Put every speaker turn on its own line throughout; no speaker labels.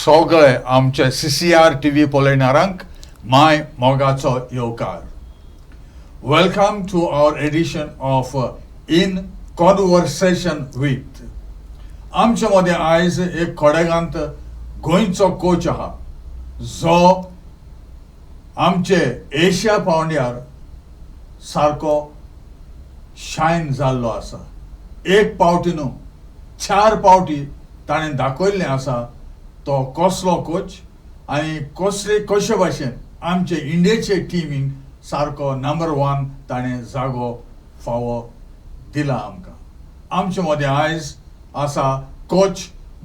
सगळे आमचे CCR TV पळयणाऱ्यांक my मोगाचो येवकार. Welcome to our edition of In Conversation with. आमचे मदें आयज एक खोडेगांत गोंयचो कोच आहा जो आमचे एशिया पावंड्यार सारको शायन जाल्लो आसा. एक पावटी न्हू 4 पावटी ताणें दाखयल्लें आसा तो कसलो कोच आनी कशे भाशेन आमचे इंडियेचे टिमीक सारको नंबर 1 ताणें जागो फावो दिला आमकां. आमचे मदें आयज आसा coach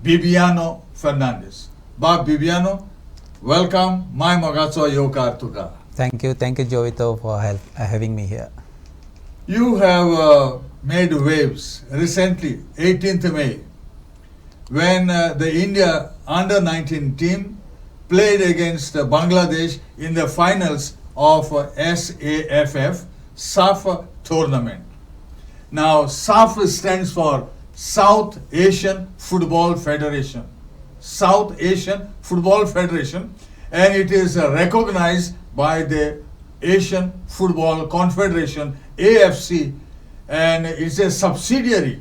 Bibiano Fernandes. Bibiano, welcome my मोगाचो येवकार तुका.
Thank you, Jovito, for having me here.
You have made waves recently, 18th May, when the India under-19 team played against Bangladesh in the finals of SAF tournament. Now, SAF stands for South Asian Football Federation. South Asian Football Federation, and it is recognized by the Asian Football Confederation, AFC, and it's a subsidiary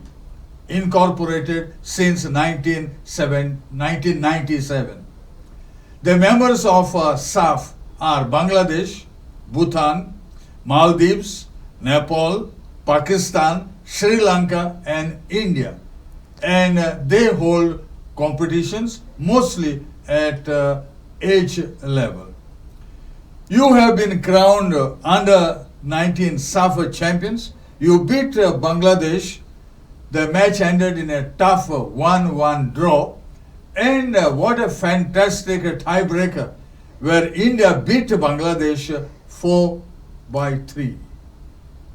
incorporated since 1997. The members of SAF are Bangladesh, Bhutan, Maldives, Nepal, Pakistan, Sri Lanka and India, and they hold competitions mostly at age level. You have been crowned under-19 SAF champions. You beat Bangladesh. The match ended in a tough 1-1 draw, and what a fantastic tiebreaker where India beat Bangladesh 4-3.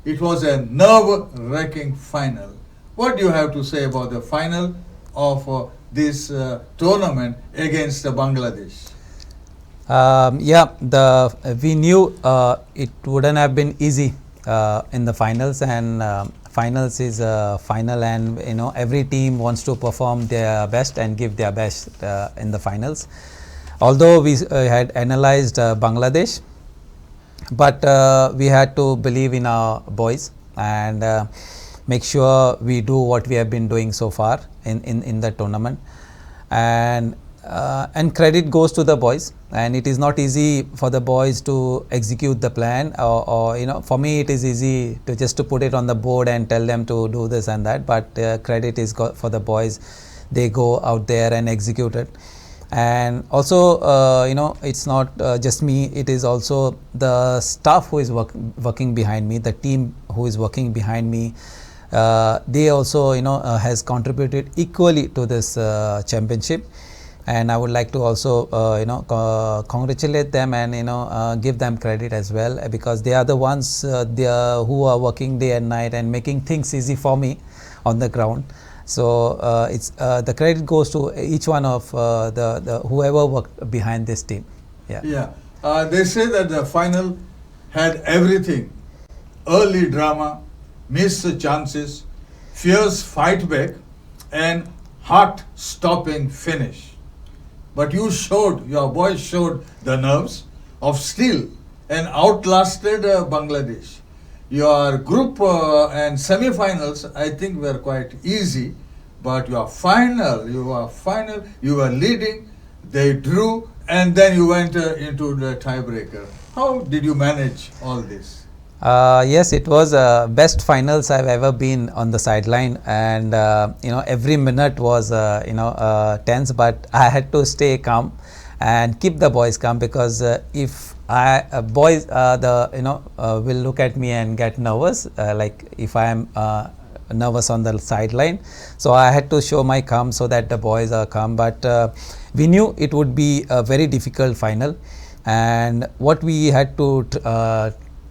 It was a nerve-wracking final. What do you have to say about the final of this tournament against Bangladesh?
We knew it wouldn't have been easy in the finals, and finals is a final, and every team wants to perform their best and give their best in the finals. Although we had analyzed Bangladesh, but we had to believe in our boys and make sure we do what we have been doing so far in the tournament, and credit goes to the boys. And it is not easy for the boys to execute the plan, or for me it is easy to just to put it on the board and tell them to do this and that, but credit is for the boys. They go out there and execute it. And also it's not just me, it is also the staff who is working behind me, the team who is working behind me. They also has contributed equally to this championship, and I would like to also congratulate them and give them credit as well, because they are the ones who are working day and night and making things easy for me on the ground. So it's the credit goes to each one of the whoever worked behind this team.
They say that the final had everything: early drama, missed chances, fierce fight back, and heart-stopping finish. But your boys showed the nerves of steel and outlasted Bangladesh. Your group and semi-finals, I think, were quite easy, but you were leading, they drew, and then you went into the tiebreaker. How did you manage all this?
Yes, it was best finals I've ever been on the sideline, and every minute was tense, but I had to stay calm and keep the boys calm, because if boys will look at me and get nervous, like if I am nervous on the sideline, so I had to show my calm so that the boys are calm. But we knew it would be a very difficult final, and what we had to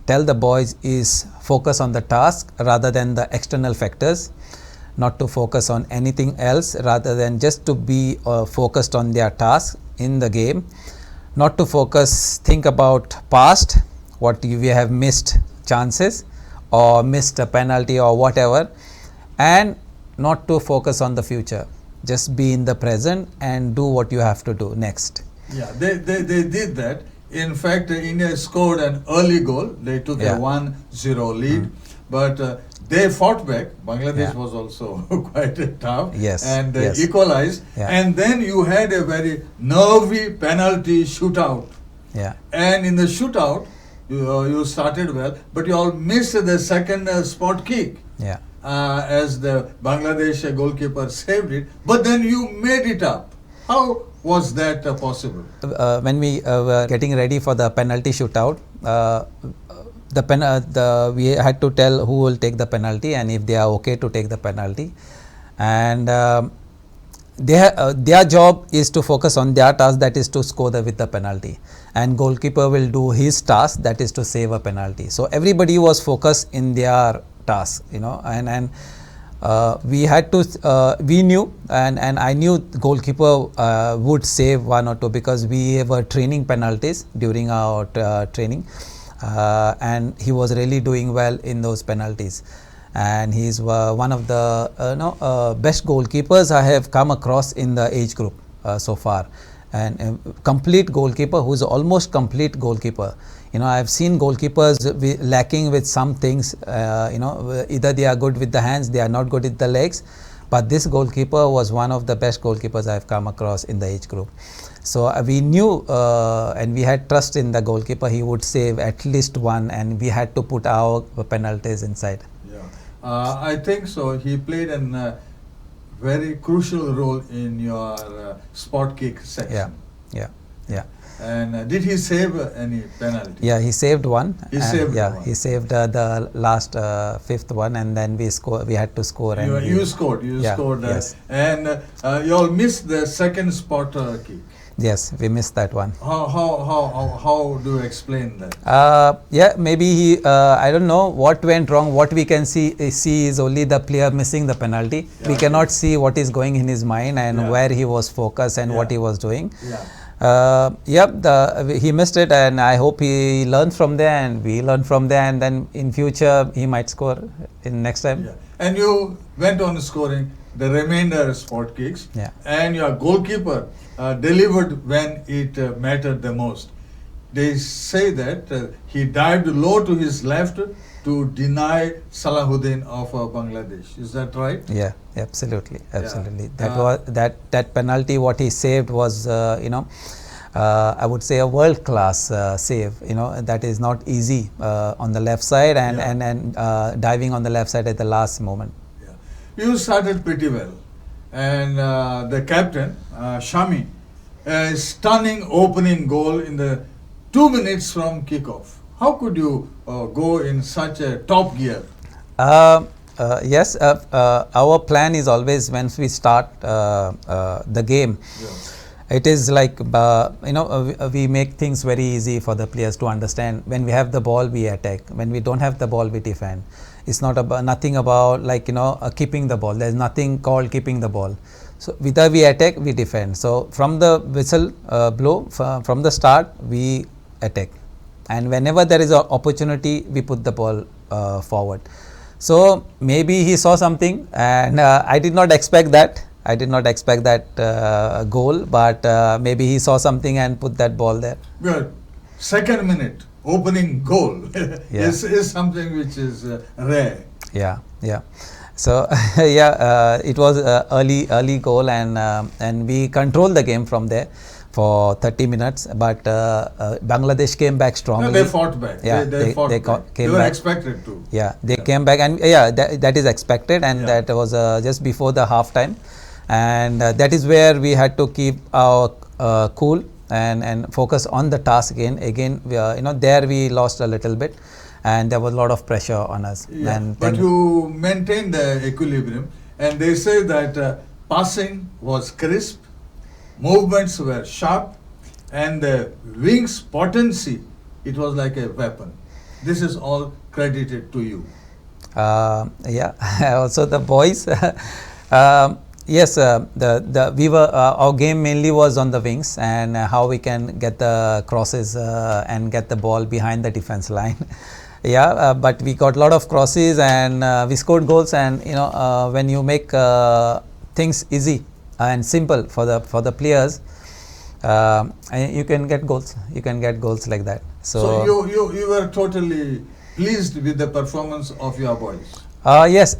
tell the boys is focus on the task rather than the external factors, not to focus on anything else rather than just to be focused on their task in the game, not to think about past, what we have missed chances or missed a penalty or whatever, and not to focus on the future. Just be in the present and do what you have to do next.
Yeah, they did that. In fact, India scored an early goal. They took
Yeah.
a 1-0 lead, but they fought back. Bangladesh
Yeah.
was also quite tough,
Yes,
and they
yes.
equalized.
Yeah.
And then you had a very nervy penalty shootout.
Yeah.
And in the shootout, you started well, but you all missed the second spot kick.
Yeah.
As the Bangladesh goalkeeper saved it, but then you made it up. How was that possible?
When we were getting ready for the penalty shootout, we had to tell who will take the penalty and if they are okay to take the penalty. And their job is to focus on their task, that is to score with the penalty, and goalkeeper will do his task, that is to save a penalty. So everybody was focused in their task, and we had to we knew and I knew goalkeeper would save one or two, because we were training penalties during our training, and he was really doing well in those penalties. And he is one of the best goalkeepers I have come across in the age group so far, and complete goalkeeper who is almost complete goalkeeper. I have seen goalkeepers lacking with some things. Either they are good with the hands, they are not good with the legs. But this goalkeeper was one of the best goalkeepers I have come across in the age group. So we knew and we had trust in the goalkeeper. He would save at least one, and we had to put our penalties inside.
I think so. He played a very crucial role in your spot kick section.
Yeah.
And did he save any penalty?
Yeah, he saved one.
He saved one.
He saved the last fifth one, and then we had to score.
You scored.
Yes.
And you all missed the second spot kick.
Yes, we missed that one.
How do you explain that?
Maybe he. I don't know what went wrong. What we can see is only the player missing the penalty. We cannot see what is going in his mind and where he was focused and what he was doing. He missed it, and I hope he learns from there, and we learn from there, and then in future he might score in next time.
Yeah. And you went on scoring the remainder spot kicks.
Yeah.
And your goalkeeper delivered when it mattered the most. They say that he dived low to his left to deny Salahuddin of Bangladesh. Is that right?
Yeah, absolutely. That penalty what he saved was I would say a world class save. That is not easy on the left side and diving on the left side at the last moment.
Yeah. You started pretty well, and the captain Shami, a stunning opening goal in the 2 minutes from kickoff. How could you go in such a top gear?
Yes, our plan is always once we start the game, it is like we make things very easy for the players to understand. When we have the ball, we attack. When we don't have the ball, we defend. It's not about nothing about keeping the ball. There's nothing called keeping the ball. So whether we attack, we defend. So from the whistle blow, from the start, we attack, and whenever there is an opportunity, we put the ball forward. So maybe he saw something, and I did not expect that. Goal, but maybe he saw something and put that ball there.
Good. Second minute opening goal is something which is rare.
Yeah. So it was early goal, and we controlled the game from there for 30 minutes. But Bangladesh came back strongly.
No, they fought back.
Yeah,
they fought back. They were expected to.
Yeah, they came back, and that is expected, and that was just before the half time, and that is where we had to keep our cool and focus on the task again. There we lost a little bit, and there was a lot of pressure on us.
But you maintained the equilibrium, and they say that passing was crisp, movements were sharp, and the wings potency, it was like a weapon. This is all credited to you.
Also the boys. Yes, our game mainly was on the wings, and how we can get the crosses and get the ball behind the defense line. But we got a lot of crosses, and we scored goals. And when you make things easy, and simple for the players, and you can get goals. You can get goals like that.
So you were totally pleased with the performance of your boys.
Yes,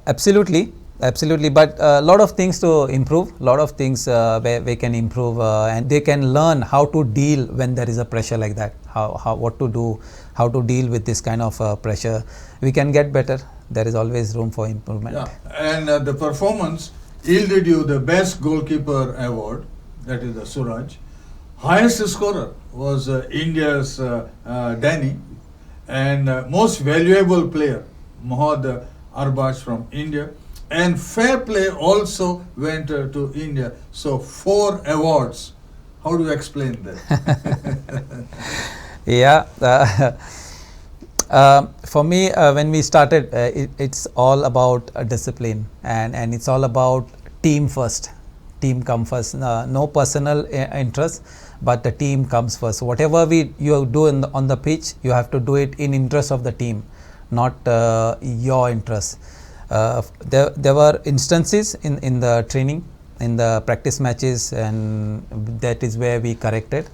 absolutely. But a lot of things to improve, lot of things where we can improve, and they can learn how to deal when there is a pressure like that, what to do, how to deal with this kind of pressure. We can get better. There is always room for improvement.
Yeah, and the performance yielded you the best goalkeeper award, that is the Suraj. Highest scorer was India's Danny, and most valuable player Mohad Arbash from India, and fair play also went to India. So 4 awards. How do you explain that?
Yeah, for me, when we started, it's all about discipline, and it's all about team first. Team come first. No personal interest, but the team comes first. Whatever you do on the pitch, you have to do it in interest of the team, not your interest. There were instances in the training, in the practice matches, and that is where we corrected.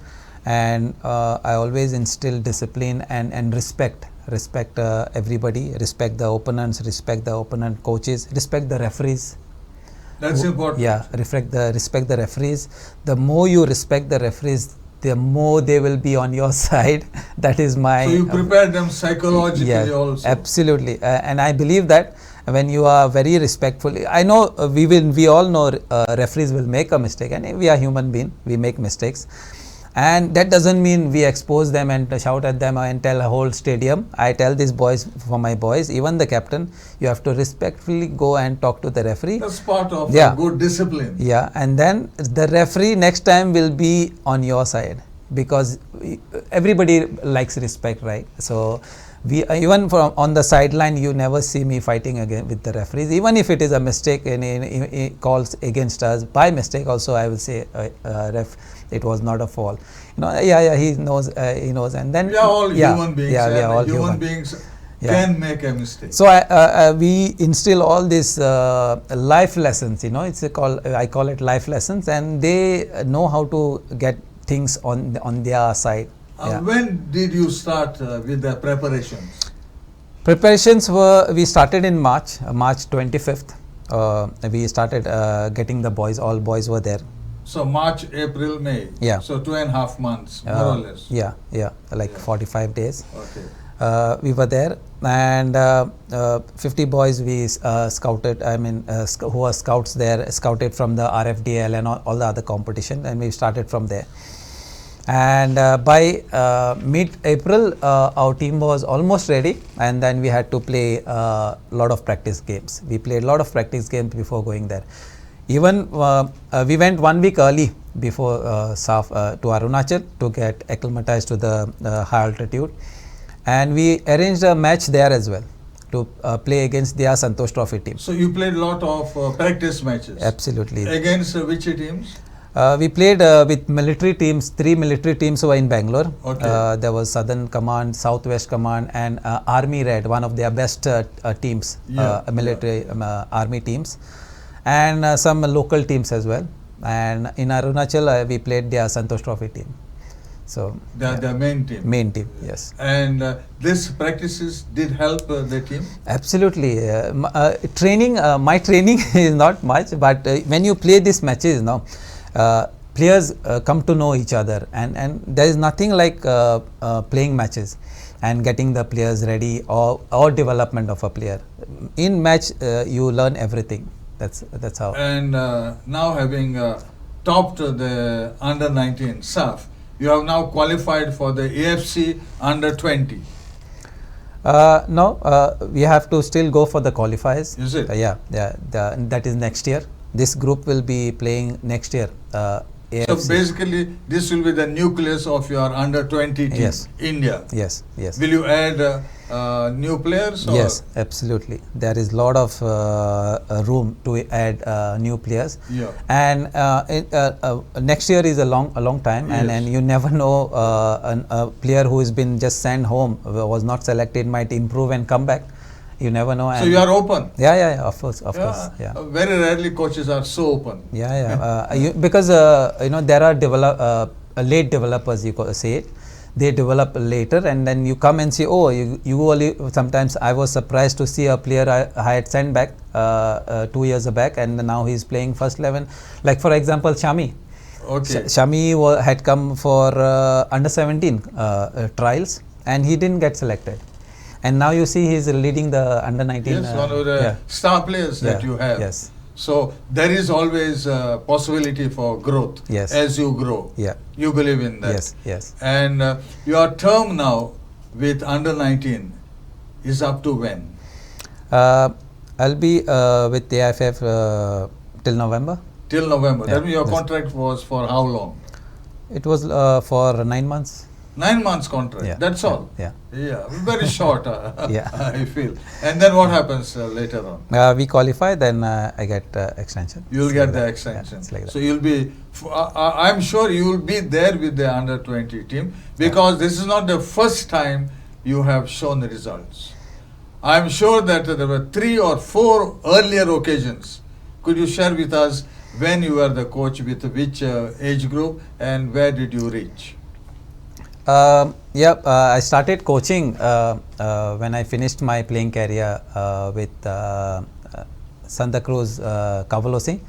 And I always instill discipline and respect everybody, respect the opponents, respect the opponent coaches, respect the referees.
That's important.
Yeah, respect the referees. The more you respect the referees, the more they will be on your side. That is my.
So you prepare them psychologically also.
Absolutely, and I believe that when you are very respectful, I know we all know referees will make a mistake, and we are human beings, we make mistakes. And that doesn't mean we expose them and shout at them and tell a whole stadium. I tell these boys, for my boys, even the captain, you have to respectfully go and talk to the referee.
That's part of a good discipline.
Yeah, and then the referee next time will be on your side, because everybody likes respect, right? So we even from on the sideline, you never see me fighting again with the referees, even if it is a mistake in calls against us by mistake. Also, I will say, ref, it was not a fault. He knows, and then
we are all human beings.
Yeah, we are all
human beings. Can make a mistake.
So we instill all these life lessons. I call it life lessons, and they know how to get things on their side.
When did you start with the preparations?
Preparations we started in March 25th. We started getting the boys. All boys were there.
So March, April, May.
Yeah.
So 2.5 months, more or less.
Yeah, 45 days.
Okay.
We were there, and 50 boys we scouted. Who were scouts there, scouted from the RFDL and all the other competition, and we started from there. And by mid-April, our team was almost ready, and then we had to play a lot of practice games. We played a lot of practice games before going there. Even we went 1 week early before to Arunachal to get acclimatized to the high altitude, and we arranged a match there as well to play against their Santosh Trophy team.
So you played a lot of practice matches.
Absolutely.
Against which teams?
We played with military teams. 3 military teams were in Bangalore.
Okay.
There was Southern Command, Southwest Command, and Army Red, one of their best teams, military army teams, and some local teams as well. And in Arunachal, we played their Santosh Trophy team. So
the main team.
Main team, yes.
And these practices did help the team?
Absolutely. Training, my training is not much, but when you play these matches now, players come to know each other, and there is nothing like playing matches and getting the players ready, or development of a player. In match, you learn everything. That's how.
And now having topped the under-19 SAF, you have now qualified for the AFC under-20.
No, we have to still go for the qualifiers.
Is it?
That is next year. This group will be playing next year. AFC.
So basically, this will be the nucleus of your under-20 team,
Yes.
India.
Yes.
Will you add new players? Or?
Yes, absolutely. There is a lot of room to add new players.
Yeah.
And next year is a long time,
Yes.
and you never know, a player who has been just sent home, was not selected, might improve and come back. You never know.
So you are open.
Yeah, of course, yeah.
Very rarely coaches are so open.
Because there are late developers, you could say it. They develop later, and then you come and see, oh, you only. Sometimes I was surprised to see a player I had sent back 2 years back, and now he's playing first 11. Like for example, Shami.
Okay.
Shami had come for under 17 trials, and he didn't get selected. And now you see he's leading the under 19.
Yes, one of the star players that you have.
Yes.
So there is always a possibility for growth as you grow.
Yeah.
You believe in that.
Yes.
And your term now with under 19 is up to when?
I'll be with the AIFF till November.
Till November. That means your contract was for how long?
It was for 9 months.
9 months contract. That's all.
Yeah.
Very short. I feel. And then what happens later on?
We qualify, then I get extension.
You'll get the extension.
Like
so you'll be. I'm sure you will be there with the under 20 team, because this is not the first time you have shown the results. I'm sure that there were 3 or 4 earlier occasions. Could you share with us when you were the coach, with which age group, and where did you reach?
I started coaching when I finished my playing career with Santa Cruz Cavalosi,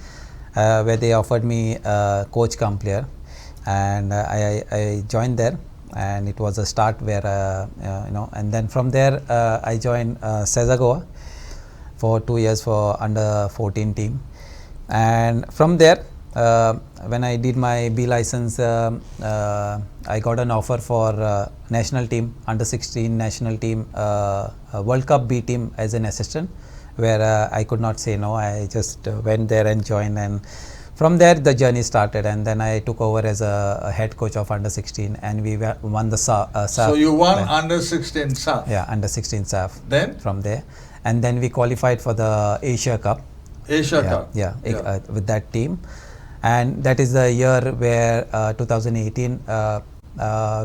where they offered me coach come player, and I joined there, and it was a start where and then from there I joined Sezagoa for 2 years for under 14 team, and from there when I did my B license, I got an offer for national team, under 16 national team, World Cup B team as an assistant, where I could not say no. I just went there and joined, and from there the journey started, and then I took over as a head coach of under 16, and we won the SAF.
So you won under 16 SAF?
Yeah, under 16 SAF.
Then?
From there, and then we qualified for the Asia Cup.
Cup?
Yeah. With that team. And that is the year where 2018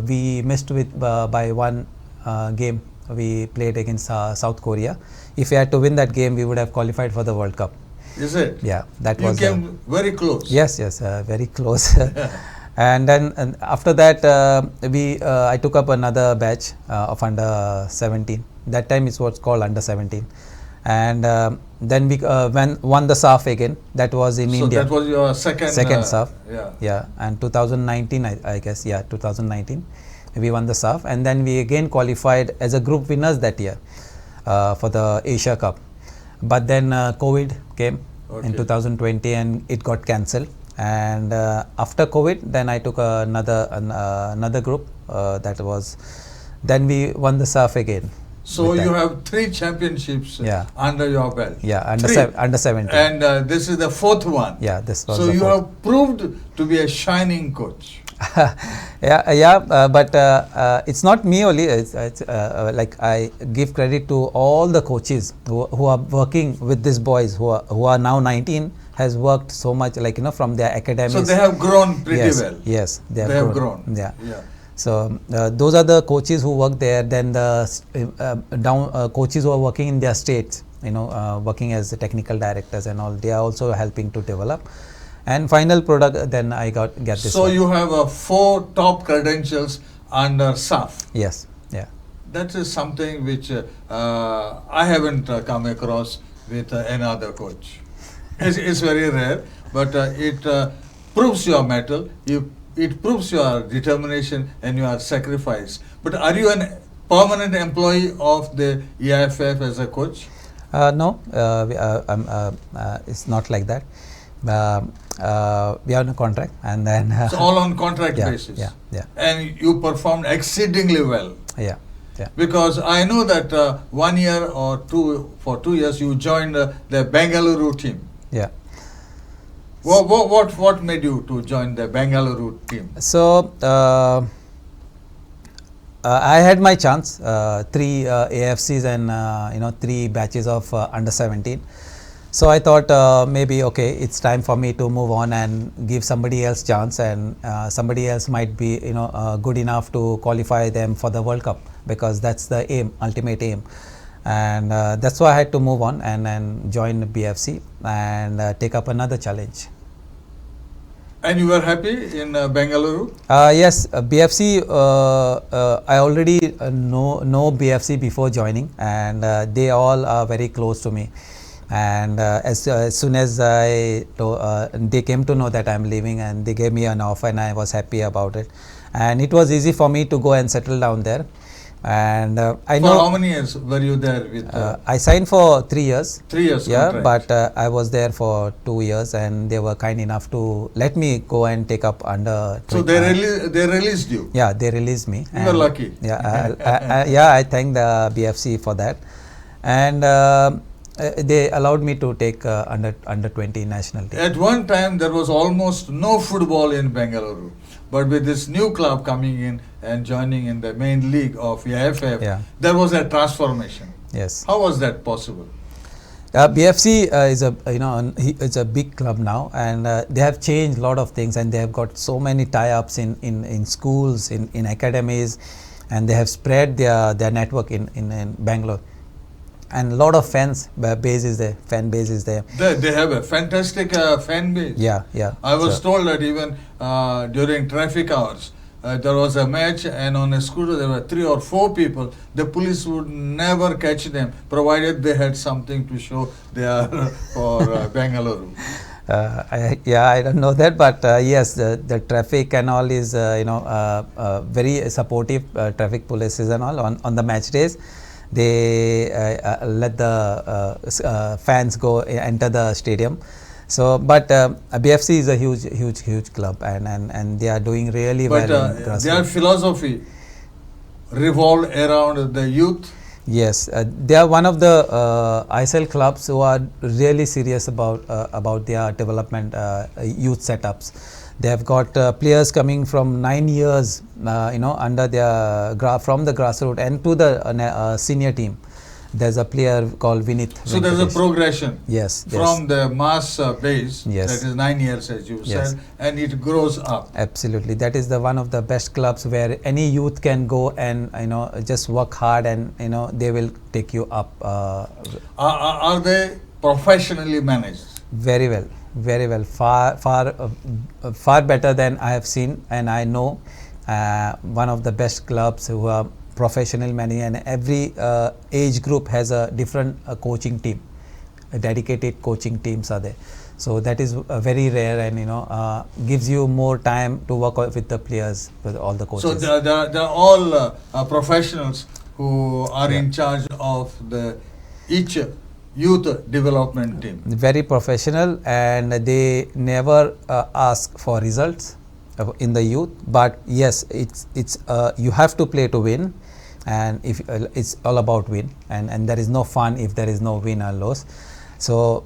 we missed with by one game. We played against South Korea. If we had to win that game, we would have qualified for the World Cup.
Is it?
Yeah, that
you
was.
You came very close.
Yes, very close. And then after that, I took up another batch of under 17. That time it was called under 17. And then we won the SAF again. That was in India.
So that was your second
SAF. Yeah. And 2019, I guess. Yeah, 2019, we won the SAF, and then we again qualified as a group winners that year for the Asia Cup. But then COVID came in 2020, and it got cancelled. And after COVID, then I took another group. Then we won the SAF again.
So you have 3 championships under your belt.
Yeah, under 17.
And this is the 4th one.
Yeah, this was
so
the
you
4th.
have proved to be a shining coach.
But it's not me only. It's like I give credit to all the coaches who are working with these boys who are now 19, has worked so much, like from their academics.
So they have grown pretty well.
Yes, they
have grown.
Yeah. So those are the coaches who work there. Then the coaches who are working in their states, working as the technical directors and all, they are also helping to develop. And final product, then I get this.
So you have 4 top credentials under SAF.
Yes. Yeah.
That is something which I haven't come across with another coach. It's very rare, but it proves your mettle. It proves your determination and your sacrifice. But are you a permanent employee of the EIFF as a coach?
No, it's not like that. We are on a contract, and then
so all on contract basis.
Yeah.
And you performed exceedingly well.
Yeah.
Because I know that 1 year or 2 years you joined the Bengaluru team.
Yeah.
What made you to join the Bengaluru team?
So I had my chance, 3 AFCs and 3 batches of under 17. So I thought maybe it's time for me to move on and give somebody else chance, and somebody else might be good enough to qualify them for the World Cup, because that's the aim, ultimate aim. and that's why I had to move on and join BFC and take up another challenge.
And you were happy in Bengaluru?
Yes, BFC. I already know BFC before joining, and they all are very close to me. And as soon as they came to know that I'm leaving, and they gave me an offer, and I was happy about it. And it was easy for me to go and settle down there. And I
For
know.
how many years were you there with?
I signed for 3 years.
3 years.
Yeah,
contract.
but I was there for 2 years, and they were kind enough to let me go and take up under.
So they released you.
Yeah, they released me.
You were lucky.
Yeah, I thank the BFC for that, and they allowed me to take under 20 national team.
At one time, there was almost no football in Bengaluru. But with this new club coming in and joining in the main league of AFF, there was a transformation.
Yes.
How was that possible?
BFC is it's a big club now, and they have changed a lot of things, and they have got so many tie-ups in schools, in academies, and they have spread their network in Bangalore. And a lot of fan base is there.
They have a fantastic fan base.
Yeah.
I was told that even during traffic hours, there was a match, and on a scooter there were 3 or 4 people. The police would never catch them, provided they had something to show they are for Bengaluru.
I don't know that, but yes, the traffic and all is very supportive. Traffic policies and all on the match days. They let the fans go enter the stadium. So, but BFC is a huge club, and they are doing really well.
But their philosophy revolved around the youth.
Yes, they are one of the ISL clubs who are really serious about their development youth setups. They have got players coming from 9 years, under their from the grassroots and to the senior team. There's a player called Vinith.
So there's a progression.
Yes.
From the mass base.
Yes.
That is 9 years, as you said, and it grows up.
Absolutely, that is the one of the best clubs where any youth can go and just work hard, and they will take you up.
Are they professionally managed?
Very well, far better than I have seen, and I know one of the best clubs who are professional managing, and every age group has a different coaching team. Dedicated coaching teams are there, so that is very rare, and gives you more time to work with the players, with all the coaches.
So they're all professionals who are in charge of each youth development team.
Very professional, and they never ask for results in the youth, but yes, it's you have to play to win, and if it's all about win, and there is no fun if there is no win or loss. So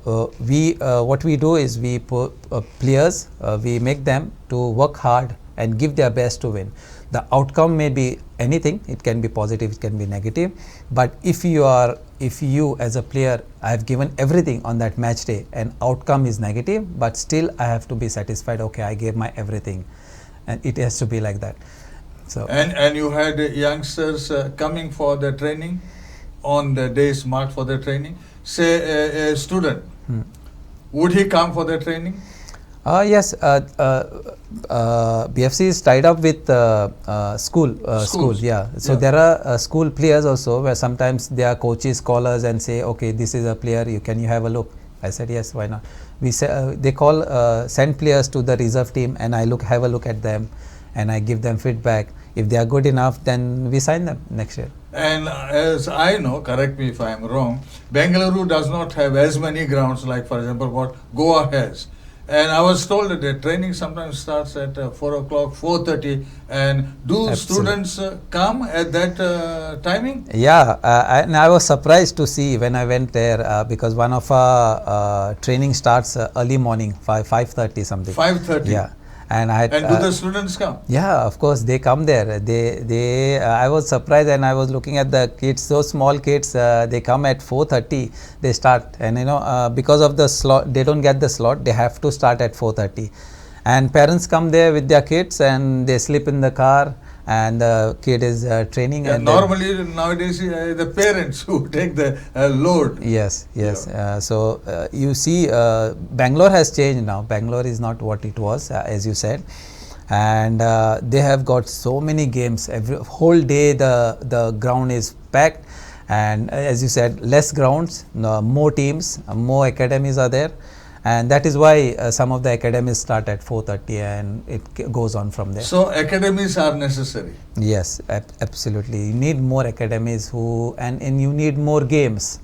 what we do is we put players, we make them to work hard and give their best to win. The outcome may be anything. It can be positive, it can be negative, but if you as a player, I have given everything on that match day and outcome is negative, but still I have to be satisfied. Okay, I gave my everything, and it has to be like that. So
and you had youngsters coming for the training on the days marked for the training. Say a student, would he come for the training?
Yes, BFC is tied up with schools. Yeah, so there are school players also, where sometimes their coaches call us and say, okay, this is a player, can you have a look? I said yes, why not? We say they send players to the reserve team, and I have a look at them, and I give them feedback. If they are good enough, then we sign them next year.
And as I know, correct me if I am wrong, Bengaluru does not have as many grounds like, for example, what Goa has. And I was told that the training sometimes starts at 4 o'clock, 4:30. And do students come at that timing?
Yeah, and I was surprised to see when I went there, because one of our training starts early morning, 5:30 something.
5:30.
Yeah. And
do the students come?
Yeah, of course they come there. They I was surprised, and I was looking at the kids, so small kids. They come at 4:30. They start, and because of the slot, they don't get the slot. They have to start at 4:30, and parents come there with their kids, and they sleep in the car, and the kid is training.
Yeah,
and then-
normally nowadays the parents who take the load.
Yes, yes.
Yeah.
So you see, Bangalore has changed now. Bangalore is not what it was, as you said, and they have got so many games. Every whole day, the ground is packed, and as you said, less grounds, more teams, more academies are there, and that is why some of the academies start at 4:30, and it goes on from there.
So academies are necessary.
Yes, absolutely. You need more academies and you need more games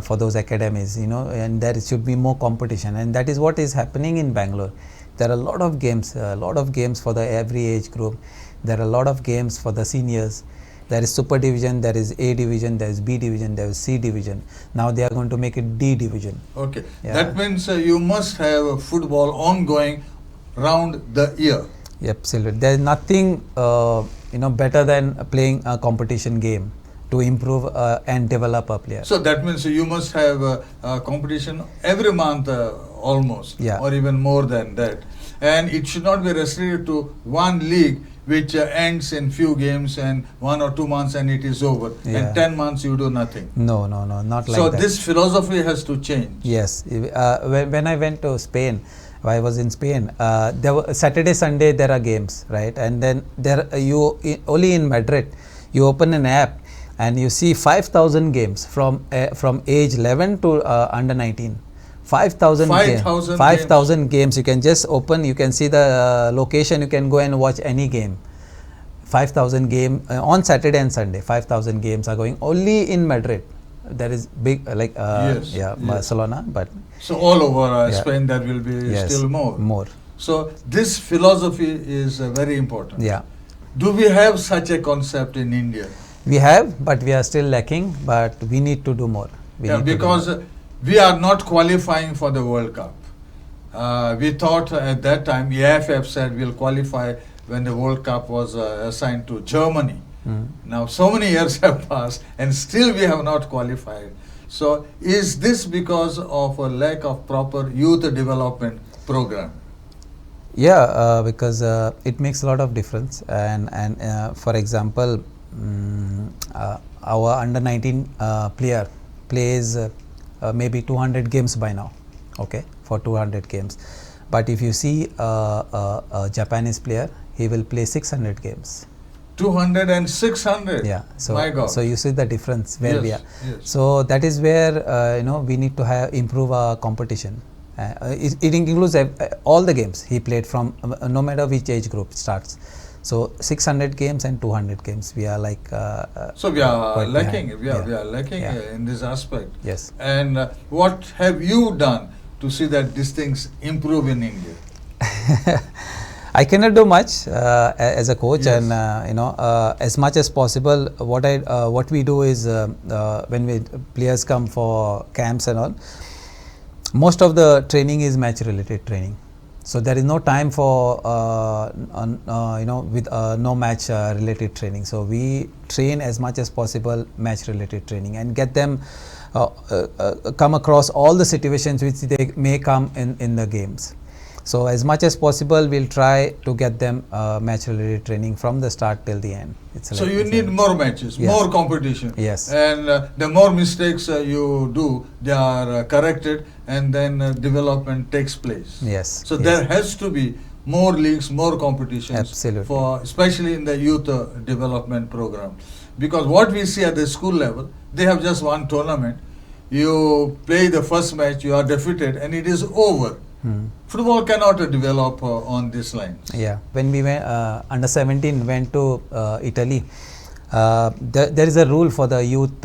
for those academies, and there should be more competition, and that is what is happening in Bangalore. There are a lot of games for the every age group. There are a lot of games for the seniors. There is Super Division, there is A Division, there is B Division, there is C Division. Now they are going to make it D Division.
Okay,
Yeah.
that means you must have football ongoing round the year.
Absolutely. There is nothing better than playing a competition game to improve and develop a player.
So that means you must have a competition every month almost,
Yeah.
or even more than that. And it should not be restricted to one league which ends in few games and 1 or 2 months and it is over.
Yeah.
And 10 months you do nothing.
No, not like
So
that.
this philosophy has to change.
Yes. When I went to Spain, I was in Spain. There were Saturday, Sunday there are games, right? And then only in Madrid, you open an app and you see 5,000 games from age 11 to under 19. 5,000 5,000 games. You can just open. You can see the location. You can go and watch any game. 5,000 game on Saturday and Sunday. 5,000 games are going only in Madrid. There is big
Yes.
Barcelona, but
So all over
Yeah.
Spain there will be
yes,
still more.
more.
So this philosophy is very important.
Yeah,
Do we have such a concept in India?
we have, but we are still lacking. But we need to do more. We
Yeah,
need to do
because
more.
we are not qualifying for the World Cup. We thought at that time, EFF said we'll qualify when the World Cup was assigned to Germany. Now so many years have passed and still we have not qualified. So is this because of a lack of proper youth development program?
Yeah, because it makes a lot of difference. And for example, our under 19 player plays maybe 200 games by now. Okay, for 200 games. But if you see a Japanese player, he will play 600 games.
200 and 600.
Yeah. So
My God.
so you see the difference where we are.
Yes.
So that is where we need to improve our competition. It includes all the games he played from no matter which age group starts. So 600 games and 200 games. We are like.
So we are
quite
lacking.
behind.
We are lacking
Yeah.
in this aspect.
Yes.
And what have you done to see that these things improve in India?
I cannot do much as a coach,
Yes.
and as much as possible, what we do is when players come for camps and all, most of the training is match related training. So there is no time for with no match related training. So we train as much as possible match related training and get them come across all the situations which they may come in the games. So as much as possible, we'll try to get them match related training from the start till the end.
So you need more matches,
Yes.
more competition.
Yes.
And the more mistakes you do, they are corrected and then development takes place.
Yes.
So
yes.
there has to be more leagues, more competitions.
Absolutely.
For especially in the youth development program. Because what we see at the school level, they have just one tournament. You play the first match, you are defeated and it is over. Football cannot develop on this line.
Yeah, when we went under 17 went to Italy, there is a rule for the youth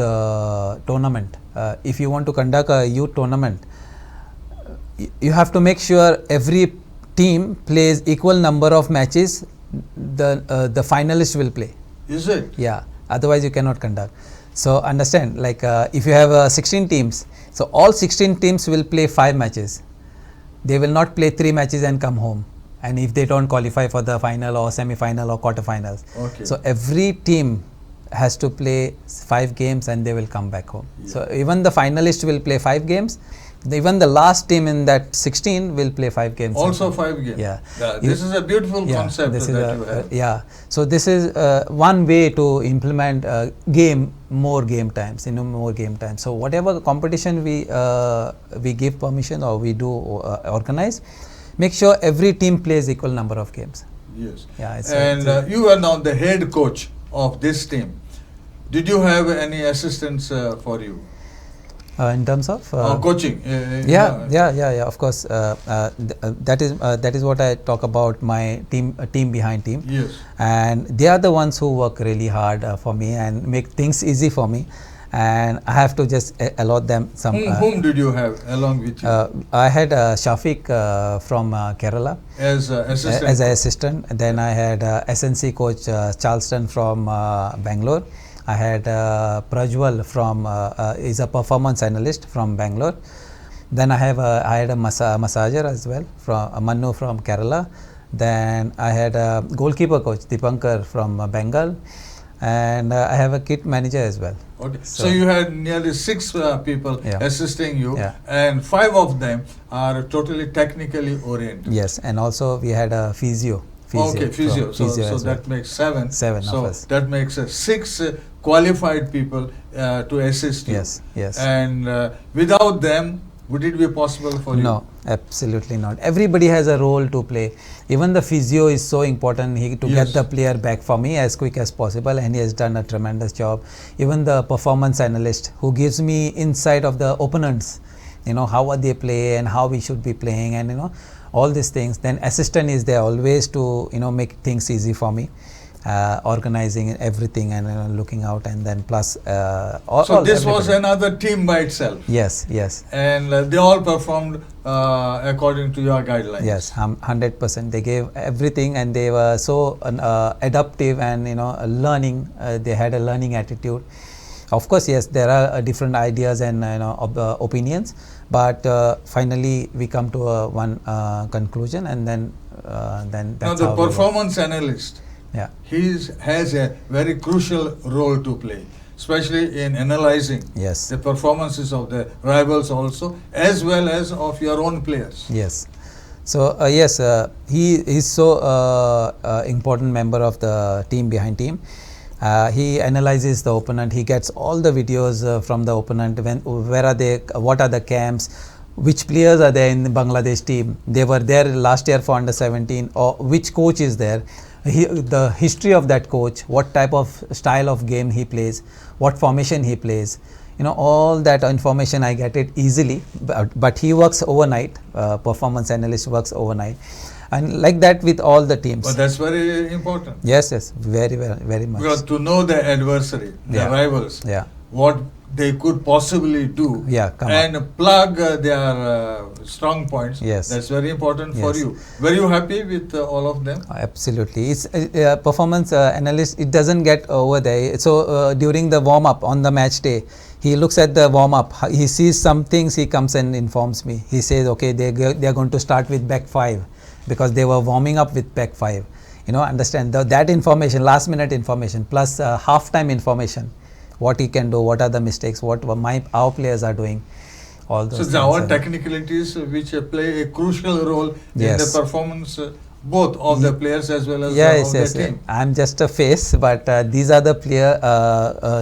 tournament. If you want to conduct a youth tournament, you have to make sure every team plays equal number of matches. The finalist will play.
Is it?
Yeah, otherwise you cannot conduct. So understand, like if you have 16 teams, so all 16 teams will play 5 matches. They will not play 3 matches and come home. And if they don't qualify for the final or semi-final or quarter-finals.
Okay.
So every team has to play 5 games and they will come back home.
Yeah.
So even the finalist will play 5 games Even the last team in that 16 will play 5 games.
Also 5 games.
Yeah.
This is a beautiful concept
this
that
is
you have.
yeah. So this is one way to implement more game times. More game times. So whatever competition we give permission or we do organize, make sure every team plays equal number of games.
Yes.
Yeah.
And you are now the head coach of this team. Did you have any assistants for you?
In terms of
coaching?
Yeah. Of course, that is what I talk about. My team behind team.
Yes.
And they are the ones who work really hard for me and make things easy for me. And I have to just allot them some.
Whom did you have along with you?
I had Shafiq from Kerala
as assistant.
As an assistant. Then I had SNC coach Charleston from Bangalore. I had Prajwal from is a performance analyst from Bangalore. Then I had a massager as well from Manu from Kerala. Then I had a goalkeeper coach Dipankar from Bengal, and I have a kit manager as well.
Okay. So you had nearly 6 people assisting you,
Yeah.
and 5 of them are totally technically oriented.
Yes, and also we had a physio.
Okay, physio. So
as well.
that makes 7.
Seven
so
of us.
that makes 6 qualified people to assist you.
Yes.
And without them, would it be possible for you?
No, absolutely not. Everybody has a role to play. Even the physio is so important to get the player back for me as quick as possible, and he has done a tremendous job. Even the performance analyst who gives me insight of the opponents, how are they play and how we should be playing, and all these things. Then assistant is there always to make things easy for me, organizing everything and looking out, and then plus
so this was another team by itself.
Yes.
And they all performed according to your guidelines.
Yes, 100%. They gave everything, and they were so adaptive and learning. They had a learning attitude. Of course, yes, there are different ideas and opinions, but finally we come to one conclusion, and then that's
now the
how
performance analyst.
Yeah.
He has a very crucial role to play, especially in analyzing the performances of the rivals also, as well as of your own players.
Yes. So he is so important member of the team behind team. He analyzes the opponent. He gets all the videos from the opponent. Where are they? What are the camps? Which players are there in the Bangladesh team? They were there last year for under 17. Or which coach is there? The history of that coach, what type of style of game he plays, what formation he plays, all that information I get it easily, but he works overnight, performance analyst works overnight, and like that with all the teams.
But that's very important.
Yes, very much.
Because to know the adversary, the rivals, what they could possibly do, and plug their strong points.
Yes,
that's very important for you. Were you happy with all of them?
Absolutely. It's performance analyst. It doesn't get over there. So during the warm up on the match day, he looks at the warm up. He sees some things. He comes and informs me. He says, okay, they are going to start with back 5 because they were warming up with back 5. Understand that information, last minute information plus halftime information. What he can do, what are the mistakes, what our players are doing, all those.
So there are technicalities which play a crucial role in the performance, both of the players as well as the team.
I'm just a face, but these are the player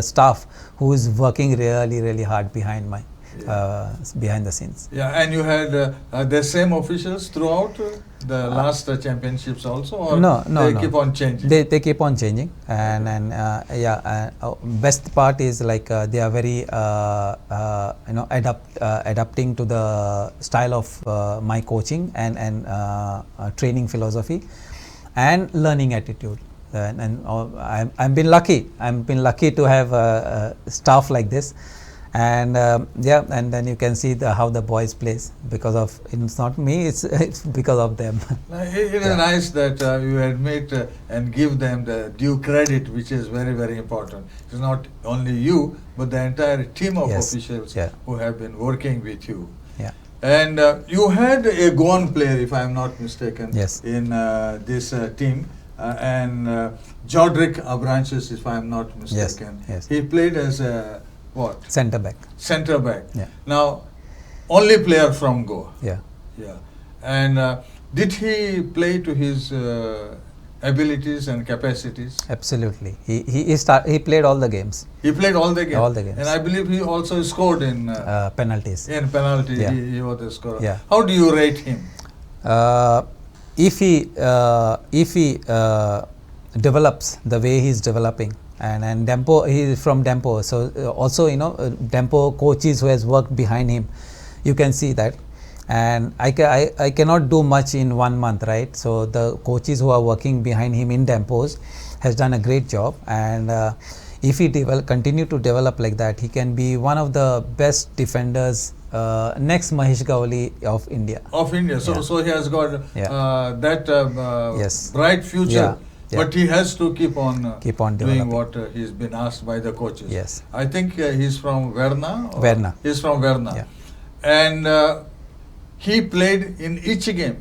staff who is working really hard behind behind the scenes.
Yeah, and you had the same officials throughout the last championships also, or
no,
keep on changing?
They keep on changing, and best part is like they are very adapting to the style of my coaching and training philosophy and learning attitude. And I've been lucky. I've been lucky to have staff like this. And and then you can see how the boys plays because of it's not me, it's because of them.
It is nice that you admit and give them the due credit, which is very important. It's not only you, but the entire team of officials who have been working with you. And you had a Goan player, if I am not mistaken, in this team, and Jodrick Abranches, if I am not mistaken. He played as a what?
Centre back.
Centre back. Now, only player from Goa.
Yeah.
Yeah. And did he play to his abilities and capacities?
Absolutely. He played all the games.
He played all the games.
All the games.
And I believe he also scored in
Penalties.
penalty.
Yeah.
He was the scorer.
Yeah.
How do you rate him?
If he develops the way he's developing, and Dempo, he is from Dempo, so also Dempo coaches who has worked behind him, you can see that. And I cannot do much in 1 month, right? So the coaches who are working behind him in Dempos has done a great job, and if he continue to develop like that, he can be one of the best defenders, next Mahesh Gawali of India.
Of India. So
Yeah.
so he has got that
Yes.
bright future.
Yeah. Yeah.
But he has to keep on
Keep on
doing
developing.
what he's been asked by the coaches.
Yes.
I think he's from Verna.
Verna.
He's from Verna.
Yeah.
And he played in each game,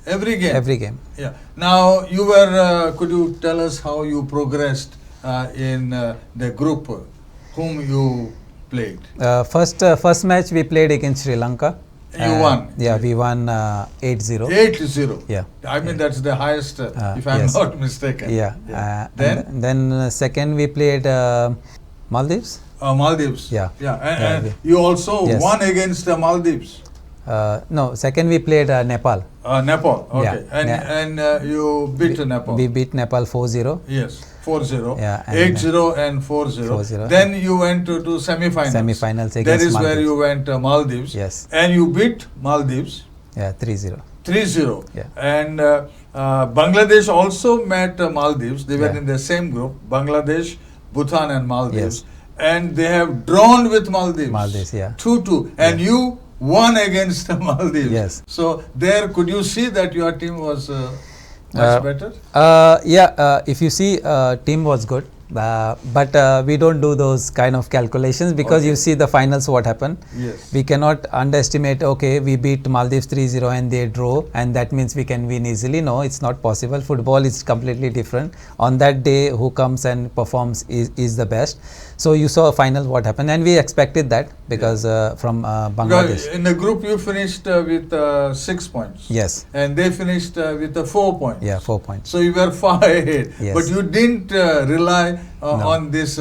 every game.
Every game.
Yeah. Now you were. Could you tell us how you progressed in the group whom you played?
First match we played against Sri Lanka.
You won.
Yeah, we won 8-0.
8-0.
Yeah.
I mean that's the highest, if I'm
yes.
not mistaken.
Yeah. Then second we played Maldives.
Maldives.
Yeah.
Yeah.
Yeah,
And you also
Yes.
won against the Maldives.
No, second we played Nepal.
Nepal. Okay.
Yeah.
And you beat Nepal.
We beat Nepal 4-0.
Yes. 4-0.
Yeah, and
8-0 and 4-0.
4-0.
Then you went to semi-finals.
Semi-finals
That
against
is where
Maldives.
you went Maldives.
Yes.
And you beat Maldives
Yeah, 3-0.
3-0.
Yeah.
And Bangladesh also met Maldives. They were
Yeah.
in the same group. Bangladesh, Bhutan and Maldives.
Yes.
And they have drawn with Maldives.
Maldives, yeah.
2-2. And you won against the Maldives.
Yes.
So there, could you see that your team was much better?
If you see, team was good. But we don't do those kind of calculations because
Okay.
you see the finals what happened.
Yes.
We cannot underestimate, okay, we beat Maldives 3-0 and they draw and that means we can win easily. No, it's not possible. Football is completely different. On that day, who comes and performs is the best. So you saw a final what happened and we expected that because from Bangladesh.
Because in the group you finished with 6 points.
Yes.
And they finished with 4 points.
Yeah, 4 points.
So you were far ahead.
Yes.
But you didn't rely
No.
on this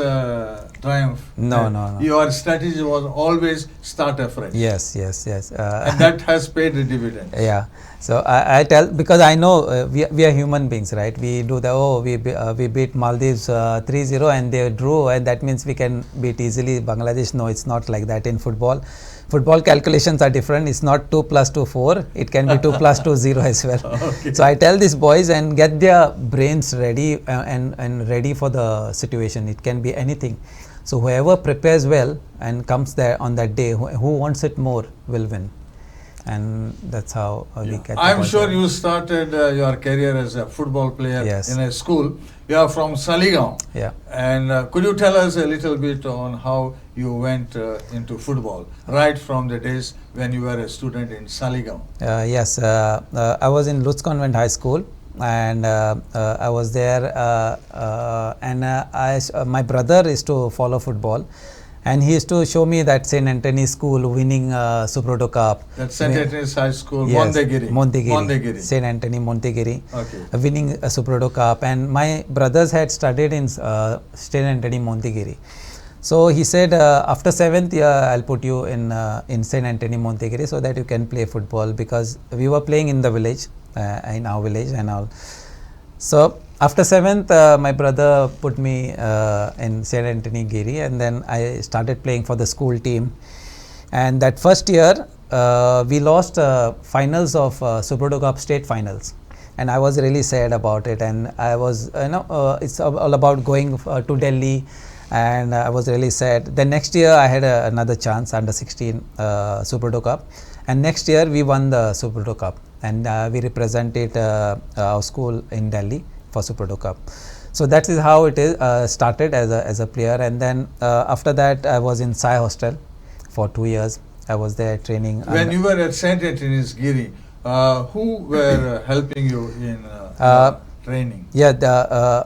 triumph.
No, no.
Your strategy was always start afresh.
Yes.
And that has paid a dividend.
Yeah. So I tell, because I know we are human beings, right? We do we beat Maldives 3-0 and they drew and that means we can beat easily Bangladesh. No, it's not like that in football. Football calculations are different. It's not 2 + 2 4. It can be 2 + 2 0 as well.
Okay.
So I tell these boys and get their brains ready and ready for the situation. It can be anything. So whoever prepares well and comes there on that day, who wants it more will win. And that's how we get.
I'm sure you started your career as a football player
Yes.
in a school. You are from Saligaon.
Yeah.
And could you tell us a little bit on how you went into football, right from the days when you were a student in Saligaon?
Yes. I was in Lutz Convent High School and I was there and my brother is to follow football. And he used to show me that St. Anthony School winning Suproto Cup.
That St. Anthony's High School,
Yes,
Mondegiri.
Montegiri. St. Anthony Montegiri.
Okay.
Winning a Suproto Cup. And my brothers had studied in St. Anthony Montegiri. So he said, after 7th year, I'll put you in St. Anthony Montegiri so that you can play football, because we were playing in the village, in our village and all. So after 7th, my brother put me in St. Anthony Giri, and then I started playing for the school team. And that first year, we lost finals of Suproto Cup state finals. And I was really sad about it. And I was, it's all about going to Delhi. And I was really sad. Then next year, I had another chance, under 16 Suproto Cup. And next year, we won the Suproto Cup. And we represented our school in Delhi for Suproto Cup. So that is how it is started as a player. And then after that, I was in Sai Hostel for 2 years. I was there training.
When you were at St. Anthony's Giri, who were helping you in training?
Yeah,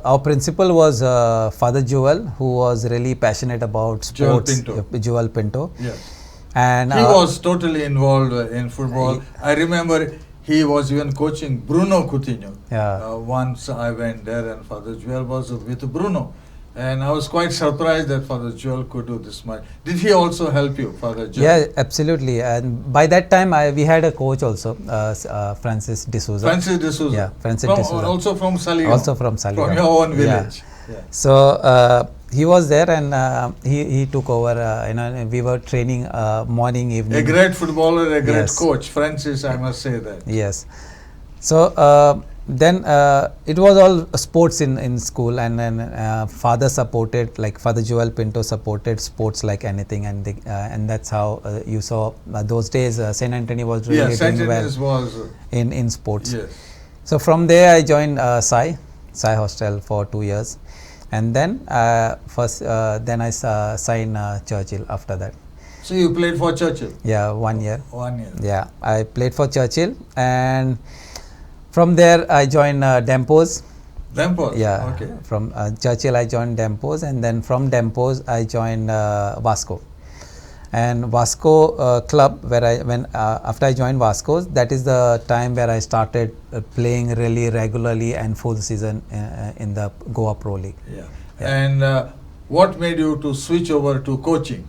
our principal was Father Joel, who was really passionate about sports.
Joel Pinto.
Joel Pinto.
Yes.
And
he was totally involved in football. I remember he was even coaching Bruno Coutinho.
Yeah.
Once I went there and Father Joel was with Bruno. And I was quite surprised that Father Joel could do this much. Did he also help you, Father Joel?
Yeah, absolutely. And by that time, we had a coach also, Francis D'Souza.
Francis D'Souza.
Yeah, Francis
From,
D'Souza.
also from Saligaon.
Also from Saligaon.
From your own
Yeah.
village. Yeah.
So he was there, and he took over. And we were training morning, evening.
A great footballer, a great
Yes.
coach. Francis, I must say that.
Yes. So then it was all sports in school, and then father supported, like Father Joel Pinto supported sports like anything, and that's how you saw those days Saint Anthony was really doing well
was.
in sports.
Yes.
So from there I joined Sai Hostel for 2 years, and then then I signed Churchill after that.
So you played for Churchill?
Yeah, 1 year.
1 year.
Yeah, I played for Churchill, and from there I joined Dempos.
Dempos?
Yeah.
Okay.
From Churchill I joined Dempos, and then from Dempos I joined Vasco. And Vasco club, where after I joined Vasco, that is the time where I started playing really regularly and full season in the Goa Pro League.
Yeah.
Yeah.
And what made you to switch over to coaching?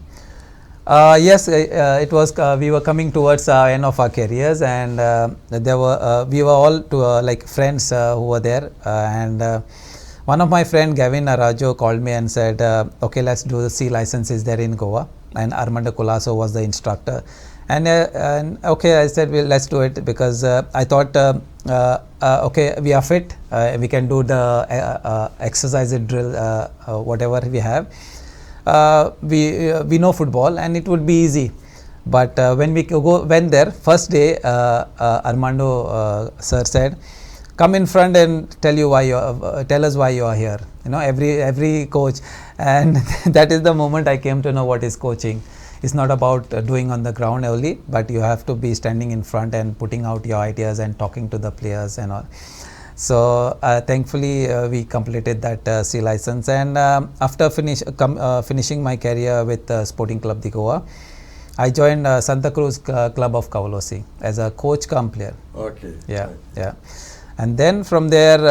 Yes, it was. We were coming towards end of our careers, and we were all like friends who were there. And one of my friend Gavin Arajo called me and said, "Okay, let's do the C licenses there in Goa." And Armando Colasso was the instructor. And okay, I said, well, let's do it, because I thought, okay, we are fit. We can do the exercise drill, whatever we have. We know football, and it would be easy. But when we went there, first day, Armando sir said, "Come in front and tell us why you are here." You know, every coach, and that is the moment I came to know what is coaching. It's not about doing on the ground only, but you have to be standing in front and putting out your ideas and talking to the players and all. So thankfully we completed that C license, and after finishing my career with Sporting Club de Goa, I joined Santa Cruz Club of Cavalosi as a coach cum player.
Okay.
Yeah,
Right.
yeah. And then from there,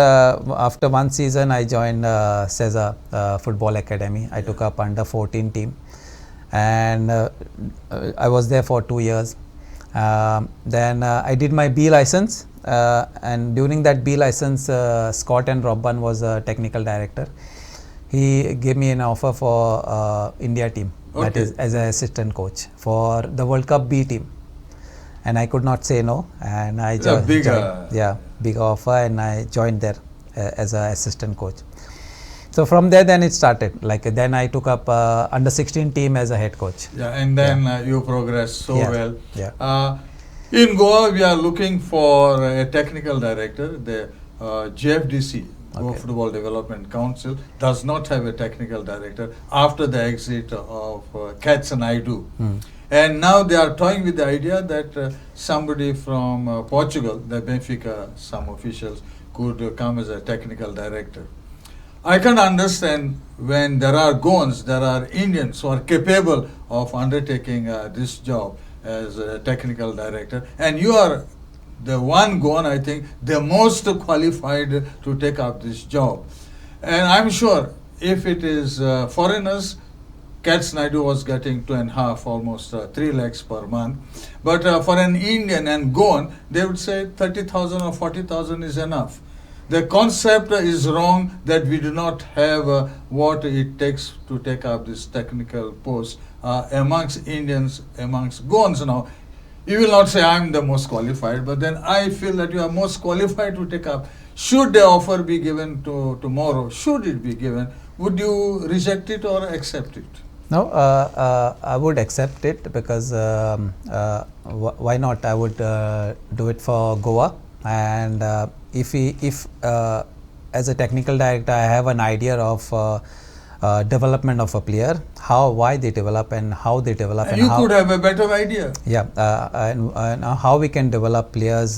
after one season, I joined Cesar Football Academy. I took up under 14 team, and I was there for 2 years. Then I did my B license, and during that B license, Scott and Robban was a technical director. He gave me an offer for India team, that
Okay.
is as an assistant coach for the World Cup B team, and I could not say no, and I joined. Big offer, and I joined there as an assistant coach. So from there, then it started. Like then I took up under 16 team as a head coach.
Yeah, and then you progressed so
Yeah.
well.
Yeah.
In Goa, we are looking for a technical director. The GFDC, Goa
Okay.
Football Development Council, does not have a technical director after the exit of Katz and Naidu. And now they are toying with the idea that somebody from Portugal, the Benfica, some officials, could come as a technical director. I can understand when there are Goans, there are Indians who are capable of undertaking this job as a technical director, and you are the one Goan, I think, the most qualified to take up this job. And I'm sure if it is foreigners, Katz Naidu was getting 2.5, almost 3 lakhs per month. But for an Indian and Goan, they would say 30,000 or 40,000 is enough. The concept is wrong that we do not have what it takes to take up this technical post amongst Indians, amongst Goans now. You will not say I'm the most qualified, but then I feel that you are most qualified to take up. Should the offer be given tomorrow, should it be given, would you reject it or accept it?
No, I would accept it, because why not? I would do it for Goa, and if as a technical director I have an idea of development of a player, why they develop and how they develop,
And
and
you
how,
could have a better idea.
yeah, and how we can develop players.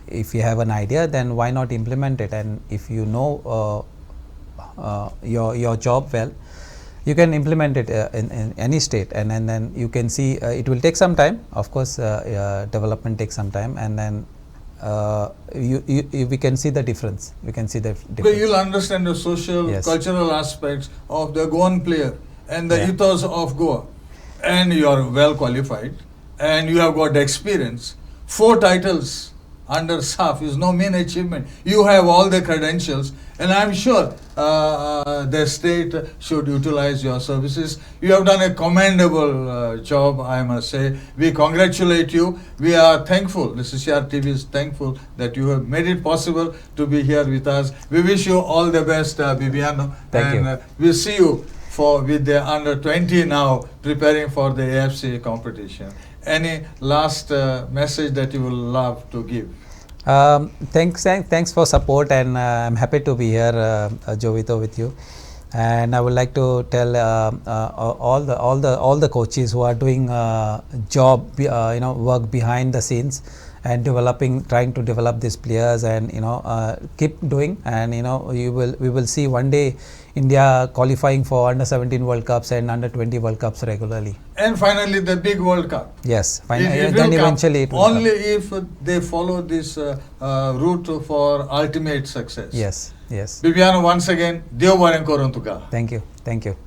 If you have an idea, then why not implement it? And if you know your job well, you can implement it in any state, and then you can see it will take some time. Of course, development takes some time, and then we can see the difference. We can see the difference.
Because you'll understand the social,
Yes.
cultural aspects of the Goan player and the
Yeah.
ethos of Goa. And you are well qualified and you have got experience. 4 titles under SAF is no mean achievement. You have all the credentials, and I'm sure the state should utilize your services. You have done a commendable job, I must say. We congratulate you. We are thankful. The CCR TV is thankful that you have made it possible to be here with us. We wish you all the best, Bibiano.
Thank you.
We'll see you with the under 20 now, preparing for the AFC competition. Any last message that you will love to give?
Thanks for support, and I'm happy to be here, Jovito, with you. And I would like to tell all the coaches who are doing work behind the scenes and trying to develop these players, and keep doing. And we will see one day India qualifying for under 17 World Cups and under 20 World Cups regularly.
And finally, the big World Cup.
Yes,
It
then
will
eventually
come
it will
only
come.
if they follow this route for ultimate success.
Yes, yes.
Bibiano, once again, Dev Baran Korantuka.
Thank you.